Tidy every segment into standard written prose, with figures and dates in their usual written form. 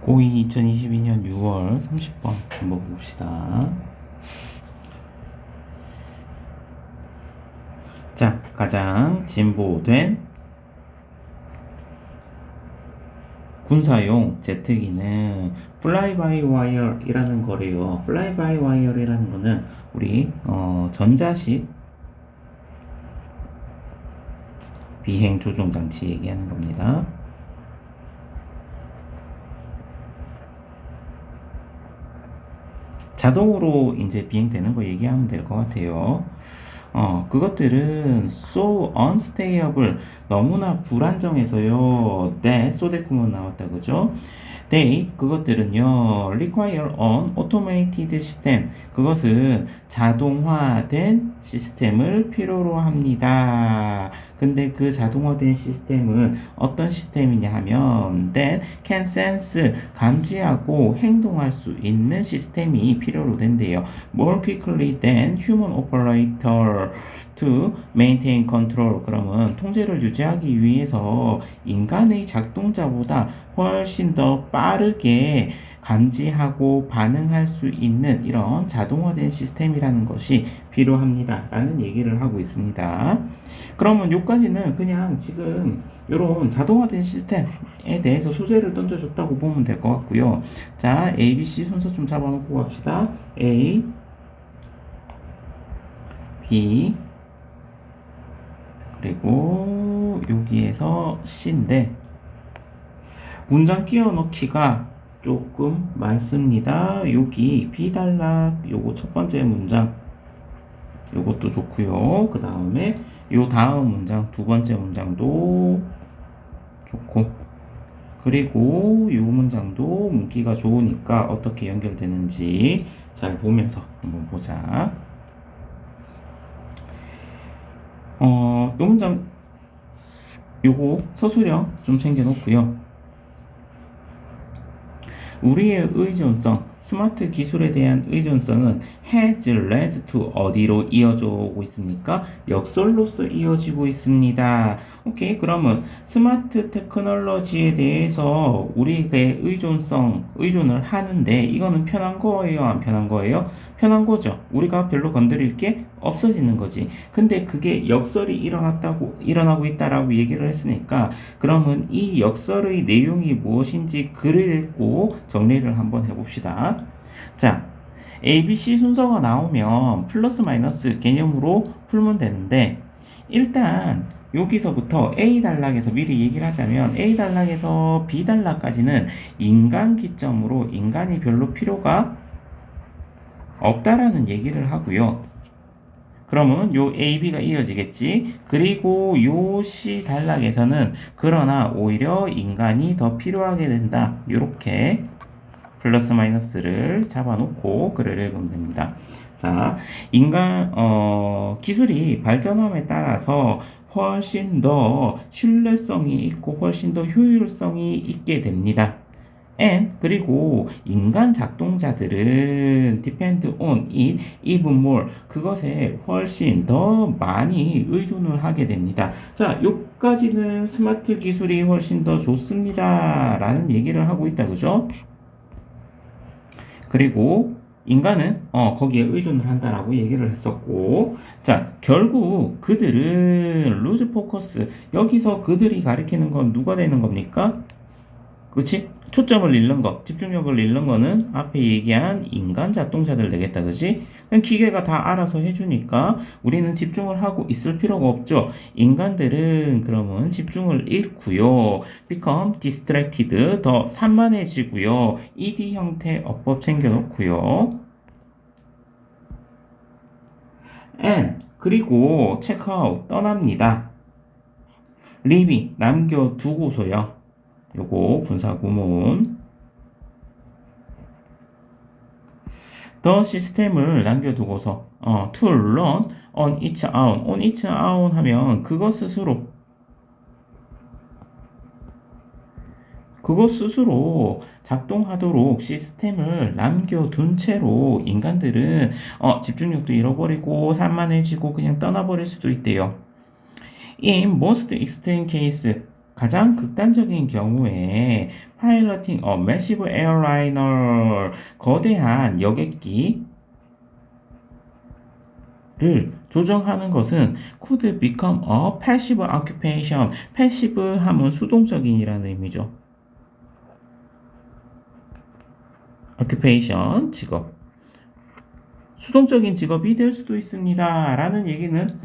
고2 2022년 6월 30번 한번 봅시다. 자, 가장 진보된 군사용 제트기는 Fly-by-Wire이라는 거래요. Fly-by-Wire이라는 거는 우리 전자식 비행 조종 장치 얘기하는 겁니다. 자동으로 이제 비행되는 거 얘기하면 될 것 같아요. 그것들은 so unstable, 너무나 불안정해서요. 네, 소데쿠먼 나왔다, 그죠? They, 그것들은요, require an automated system, 그것은 자동화된 시스템을 필요로 합니다. 근데 그 자동화된 시스템은 어떤 시스템이냐 하면 that can sense, 감지하고 행동할 수 있는 시스템이 필요로 된대요. More quickly than human operator to maintain control. 그러면 통제를 유지하기 위해서 인간의 작동자보다 훨씬 더 빠르게 감지하고 반응할 수 있는 이런 자동화된 시스템이라는 것이 필요합니다. 라는 얘기를 하고 있습니다. 그러면 여기까지는 그냥 지금 이런 자동화된 시스템에 대해서 소재를 던져줬다고 보면 될 것 같고요. 자, A, B, C 순서 좀 잡아놓고 갑시다. A, B, 그리고 여기에서 C인데 문장 끼워 넣기가 조금 많습니다. 여기 비단락 요거 첫 번째 문장 요것도 좋고요. 그 다음에 요 다음 문장 두 번째 문장도 좋고, 그리고 요 문장도 문기가 좋으니까 어떻게 연결되는지 잘 보면서 한번 보자. 요 문장 요거 서술형 좀 챙겨놓고요. 우리의 의존성, 스마트 기술에 대한 의존성은 has led to 어디로 이어져 오고 있습니까? 역설로서 이어지고 있습니다. 오케이, 그러면 스마트 테크놀로지에 대해서 우리의 의존을 하는데 이거는 편한 거예요, 안 편한 거예요? 편한 거죠. 우리가 별로 건드릴 게 없어지는 거지. 근데 그게 역설이 일어나고 있다라고 얘기를 했으니까, 그러면 이 역설의 내용이 무엇인지 글을 읽고 정리를 한번 해봅시다. 자, ABC 순서가 나오면 플러스 마이너스 개념으로 풀면 되는데, 일단 여기서부터 A 단락에서 미리 얘기를 하자면 A 단락에서 B 단락까지는 인간 기점으로 인간이 별로 필요가 없다라는 얘기를 하고요. 그러면 요 A, B가 이어지겠지. 그리고 요 C 단락에서는 그러나 오히려 인간이 더 필요하게 된다. 요렇게 플러스 마이너스를 잡아놓고 글을 읽으면 됩니다. 자, 기술이 발전함에 따라서 훨씬 더 신뢰성이 있고 훨씬 더 효율성이 있게 됩니다. 그리고 인간 작동자들은 depend on it even more, 그것에 훨씬 더 많이 의존을 하게 됩니다. 자, 여기까지는 스마트 기술이 훨씬 더 좋습니다 라는 얘기를 하고 있다, 그죠? 그리고 인간은 거기에 의존을 한다라고 얘기를 했었고, 자, 결국 그들은 루즈 포커스, 여기서 그들이 가리키는 건 누가 되는 겁니까? 그치? 초점을 잃는 거, 집중력을 잃는 거는 앞에 얘기한 인간 작동자들 되겠다, 그치? 그냥 기계가 다 알아서 해주니까 우리는 집중을 하고 있을 필요가 없죠. 인간들은 그러면 집중을 잃고요. become distracted, 더 산만해지고요. ed 형태 어법 챙겨놓고요. 그리고 check out, 떠납니다. leaving, 남겨두고서요. 요거 분사 구문. 더 시스템을 남겨두고서 to run on its own 하면 그것 스스로 작동하도록 시스템을 남겨둔 채로 인간들은 집중력도 잃어버리고 산만해지고 그냥 떠나버릴 수도 있대요. In most extreme case, 가장 극단적인 경우에 piloting a massive airliner 거대한 여객기를 조정하는 것은 could become a passive occupation. passive 하면 수동적인이라는 의미죠. occupation 직업. 수동적인 직업이 될 수도 있습니다. 라는 얘기는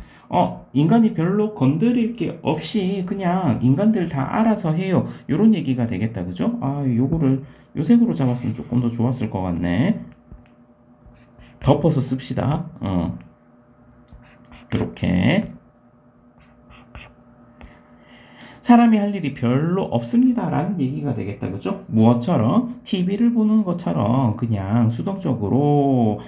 인간이 별로 건드릴 게 없이 그냥 인간들 다 알아서 해요. 요런 얘기가 되겠다. 그죠? 아, 요거를 요색으로 잡았으면 조금 더 좋았을 것 같네. 덮어서 씁시다. 이렇게. 사람이 할 일이 별로 없습니다라는 얘기가 되겠다. 그죠? 무엇처럼? TV를 보는 것처럼 그냥 수동적으로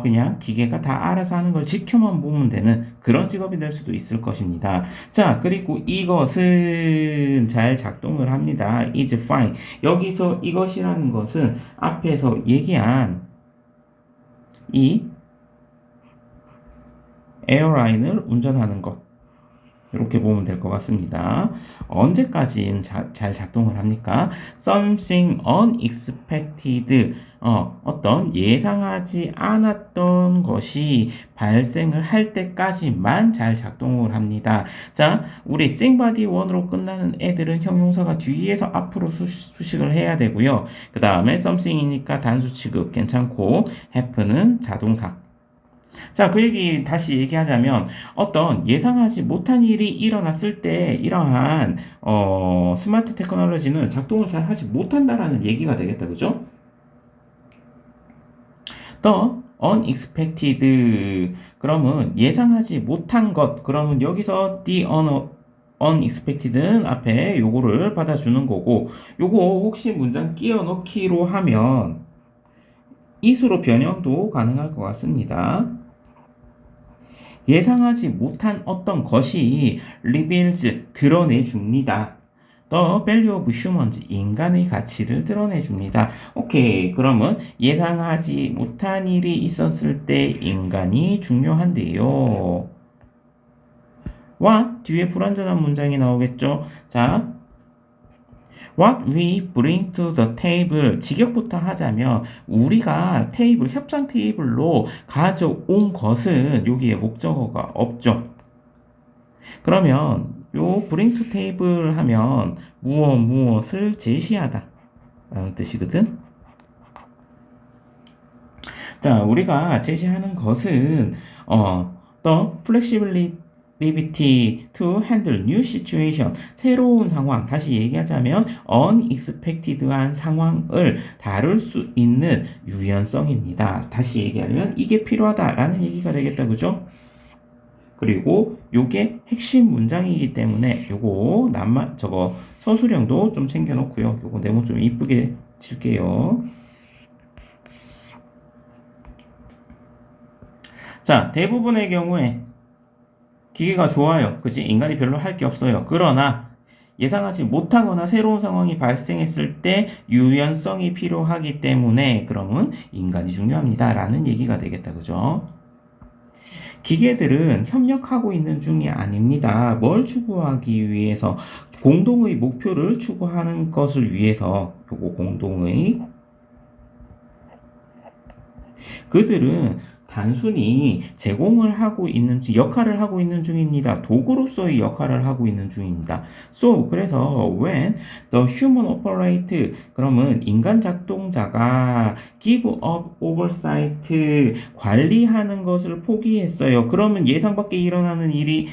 그냥 기계가 다 알아서 하는 걸 지켜만 보면 되는 그런 직업이 될 수도 있을 것입니다. 자, 그리고 이것은 잘 작동을 합니다. is fine. 여기서 이것이라는 것은 앞에서 얘기한 이 에어라인을 운전하는 것. 이렇게 보면 될 것 같습니다. 언제까지 잘 작동을 합니까? Something unexpected, 어떤 예상하지 않았던 것이 발생을 할 때까지만 잘 작동을 합니다. 자, 우리 생바디 원으로 끝나는 애들은 형용사가 뒤에서 앞으로 수식을 해야 되고요. 그 다음에 something이니까 단수 취급 괜찮고 happen은 자동사. 자, 그 얘기 다시 얘기하자면 어떤 예상하지 못한 일이 일어났을 때 이러한 스마트 테크놀로지는 작동을 잘 하지 못한다라는 얘기가 되겠다. 그죠? The unexpected 그러면 예상하지 못한 것 그러면 여기서 the unexpected는 앞에 요거를 받아주는 거고 요거 혹시 문장 끼워 넣기로 하면 is로 변형도 가능할 것 같습니다. 예상하지 못한 어떤 것이 reveals 드러내줍니다. The value of humans 인간의 가치를 드러내줍니다. 오케이, 그러면 예상하지 못한 일이 있었을 때 인간이 중요한데요. 와 뒤에 불완전한 문장이 나오겠죠. 자, What we bring to the table 직역부터 하자면 우리가 테이블 협상 테이블로 가져온 것은 여기에 목적어가 없죠. 그러면 요 bring to table 하면 무엇을 제시하다 라는 뜻이거든. 자, 우리가 제시하는 것은 the flexibility to handle new situation 새로운 상황 다시 얘기하자면 unexpected한 상황을 다룰 수 있는 유연성입니다. 다시 얘기하면 이게 필요하다라는 얘기가 되겠다. 그죠? 그리고 요게 핵심 문장이기 때문에 요거 저거 서술형도 좀 챙겨 놓고요. 요거 네모 좀 이쁘게 칠게요. 자, 대부분의 경우에 기계가 좋아요. 그치? 인간이 별로 할 게 없어요. 그러나 예상하지 못하거나 새로운 상황이 발생했을 때 유연성이 필요하기 때문에 그러면 인간이 중요합니다. 라는 얘기가 되겠다. 그죠? 기계들은 협력하고 있는 중이 아닙니다. 뭘 추구하기 위해서? 공동의 목표를 추구하는 것을 위해서 요거 공동의 그들은 단순히 제공을 하고 있는 역할을 하고 있는 중입니다. 도구로서의 역할을 하고 있는 중입니다. So 그래서 when the human operator 그러면 인간 작동자가 give up oversight 관리하는 것을 포기했어요. 그러면 예상 밖의 일이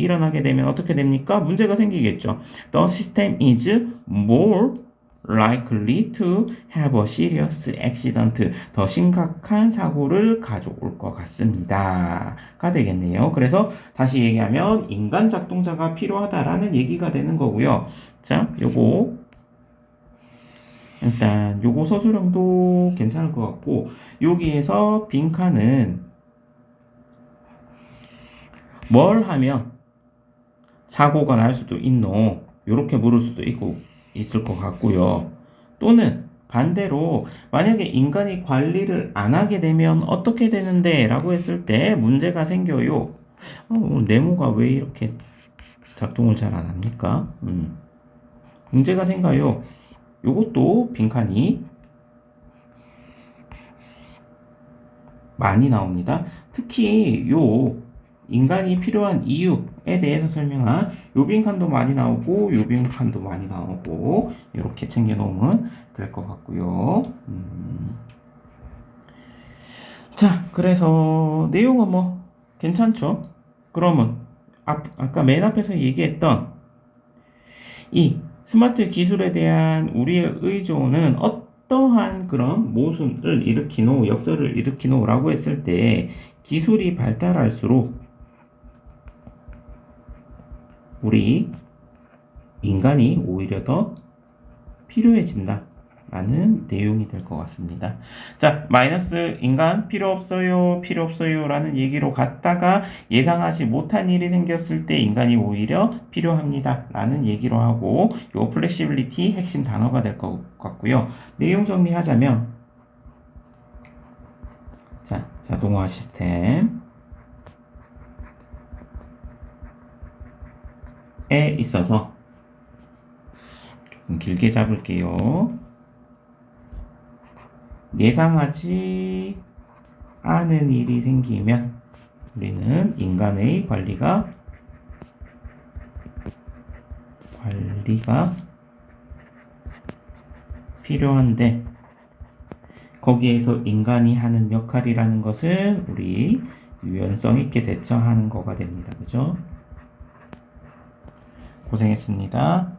일어나게 되면 어떻게 됩니까? 문제가 생기겠죠. The system is more likely to have a serious accident. 더 심각한 사고를 가져올 것 같습니다. 가 되겠네요. 그래서 다시 얘기하면 인간 작동자가 필요하다라는 얘기가 되는 거고요. 자, 일단 요거 서술형도 괜찮을 것 같고 여기에서 빈칸은 뭘 하면 사고가 날 수도 있노? 요렇게 물을 수도 있을 것 같고요. 또는 반대로 만약에 인간이 관리를 안 하게 되면 어떻게 되는데? 라고 했을 때 문제가 생겨요. 네모가 왜 이렇게 작동을 잘 안 합니까? 문제가 생겨요. 요것도 빈칸이 많이 나옵니다. 특히 요 인간이 필요한 이유에 대해서 설명한 요 빈칸도 많이 나오고 요 빈칸도 많이 나오고 이렇게 챙겨 놓으면 될 것 같고요. 자, 그래서 내용은 뭐 괜찮죠? 그러면 아까 맨 앞에서 얘기했던 이 스마트 기술에 대한 우리의 의존은 어떠한 그런 모순을 일으키노, 역설을 일으키노라고 했을 때 기술이 발달할수록 우리 인간이 오히려 더 필요해진다 라는 내용이 될 것 같습니다. 자, 마이너스 인간 필요 없어요, 필요 없어요 라는 얘기로 갔다가 예상하지 못한 일이 생겼을 때 인간이 오히려 필요합니다 라는 얘기로 하고 요 플렉시빌리티 핵심 단어가 될 것 같고요. 내용 정리하자면 자, 자동화 시스템 에 있어서 조금 길게 잡을게요. 예상하지 않은 일이 생기면 우리는 인간의 관리가 필요한데 거기에서 인간이 하는 역할이라는 것은 우리 유연성 있게 대처하는 거가 됩니다. 그죠? 고생했습니다.